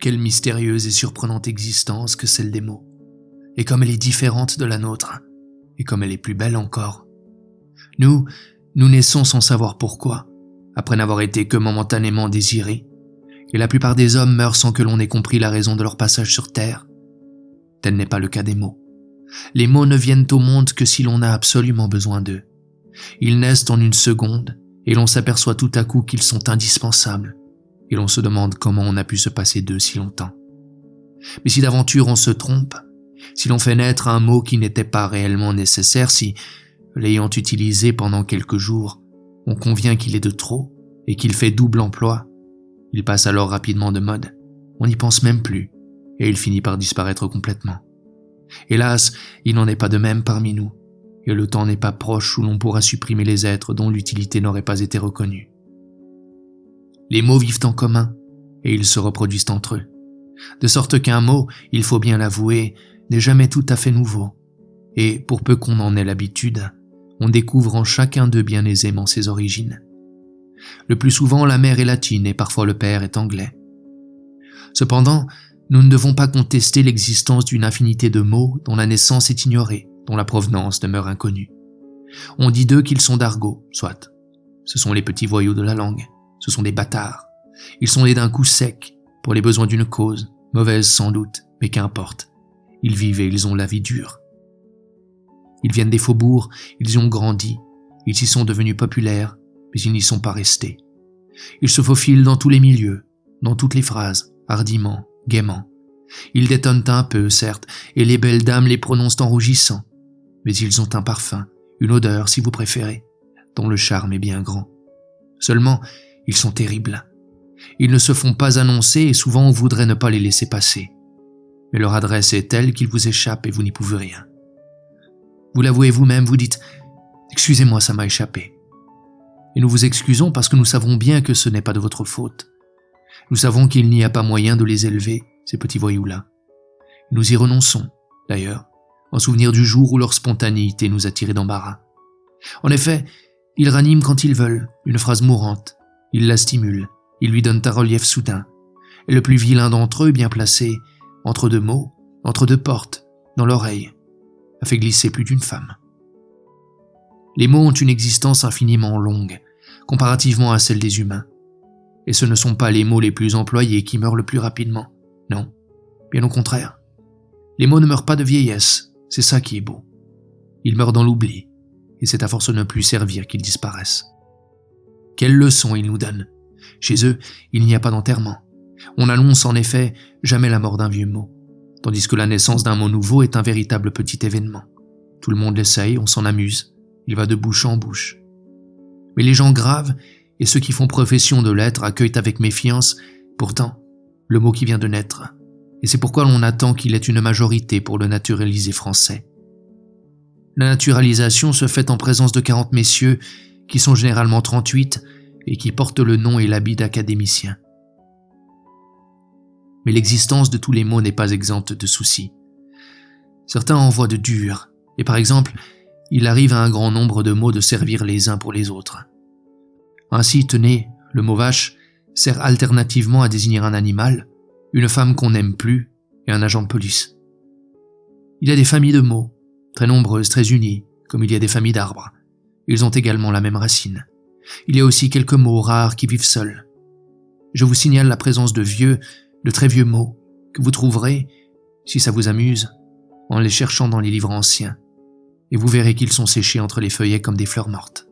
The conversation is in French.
Quelle mystérieuse et surprenante existence que celle des mots. Et comme elle est différente de la nôtre, et comme elle est plus belle encore. Nous naissons sans savoir pourquoi, après n'avoir été que momentanément désirés, et la plupart des hommes meurent sans que l'on ait compris la raison de leur passage sur Terre. Tel n'est pas le cas des mots. Les mots ne viennent au monde que si l'on a absolument besoin d'eux. Ils naissent en une seconde, et l'on s'aperçoit tout à coup qu'ils sont indispensables, et l'on se demande comment on a pu se passer d'eux si longtemps. Mais si d'aventure on se trompe, si l'on fait naître un mot qui n'était pas réellement nécessaire, si, l'ayant utilisé pendant quelques jours, on convient qu'il est de trop et qu'il fait double emploi, il passe alors rapidement de mode, on n'y pense même plus, et il finit par disparaître complètement. Hélas, il n'en est pas de même parmi nous, et le temps n'est pas proche où l'on pourra supprimer les êtres dont l'utilité n'aurait pas été reconnue. Les mots vivent en commun, et ils se reproduisent entre eux, de sorte qu'un mot, il faut bien l'avouer, n'est jamais tout à fait nouveau, et pour peu qu'on en ait l'habitude, on découvre en chacun d'eux bien aisément ses origines. Le plus souvent, la mère est latine et parfois le père est anglais. Cependant, nous ne devons pas contester l'existence d'une infinité de mots dont la naissance est ignorée, dont la provenance demeure inconnue. On dit d'eux qu'ils sont d'argot, soit. Ce sont les petits voyous de la langue, ce sont des bâtards. Ils sont nés d'un coup sec, pour les besoins d'une cause, mauvaise sans doute, mais qu'importe. Ils vivent et ils ont la vie dure. Ils viennent des faubourgs, ils y ont grandi, ils y sont devenus populaires, mais ils n'y sont pas restés. Ils se faufilent dans tous les milieux, dans toutes les phrases, hardiment, gaiement. Ils détonnent un peu, certes, et les belles dames les prononcent en rougissant, mais ils ont un parfum, une odeur, si vous préférez, dont le charme est bien grand. Seulement, ils sont terribles. Ils ne se font pas annoncer et souvent on voudrait ne pas les laisser passer. Mais leur adresse est telle qu'ils vous échappent et vous n'y pouvez rien. Vous l'avouez vous-même, vous dites « Excusez-moi, ça m'a échappé ». Et nous vous excusons parce que nous savons bien que ce n'est pas de votre faute. Nous savons qu'il n'y a pas moyen de les élever, ces petits voyous-là. Nous y renonçons, d'ailleurs, en souvenir du jour où leur spontanéité nous a tirés d'embarras. En effet, ils raniment quand ils veulent, une phrase mourante. Ils la stimulent, ils lui donnent un relief soudain. Et le plus vilain d'entre eux, bien placé, entre deux mots, entre deux portes, dans l'oreille, a fait glisser plus d'une femme. Les mots ont une existence infiniment longue, comparativement à celle des humains. Et ce ne sont pas les mots les plus employés qui meurent le plus rapidement. Non, bien au contraire. Les mots ne meurent pas de vieillesse, c'est ça qui est beau. Ils meurent dans l'oubli, et c'est à force de ne plus servir qu'ils disparaissent. Quelle leçon ils nous donnent. Chez eux, il n'y a pas d'enterrement. On n'annonce en effet jamais la mort d'un vieux mot, tandis que la naissance d'un mot nouveau est un véritable petit événement. Tout le monde l'essaye, on s'en amuse, il va de bouche en bouche. Mais les gens graves et ceux qui font profession de l'être accueillent avec méfiance, pourtant, le mot qui vient de naître, et c'est pourquoi l'on attend qu'il ait une majorité pour le naturaliser français. La naturalisation se fait en présence de 40 messieurs, qui sont généralement 38, et qui portent le nom et l'habit d'académiciens. Mais l'existence de tous les mots n'est pas exempte de soucis. Certains envoient de dur, et par exemple, il arrive à un grand nombre de mots de servir les uns pour les autres. Ainsi, tenez, le mot vache sert alternativement à désigner un animal, une femme qu'on n'aime plus et un agent de police. Il y a des familles de mots, très nombreuses, très unies, comme il y a des familles d'arbres. Ils ont également la même racine. Il y a aussi quelques mots rares qui vivent seuls. Je vous signale la présence de vieux, de très vieux mots, que vous trouverez, si ça vous amuse, en les cherchant dans les livres anciens, et vous verrez qu'ils sont séchés entre les feuillets comme des fleurs mortes.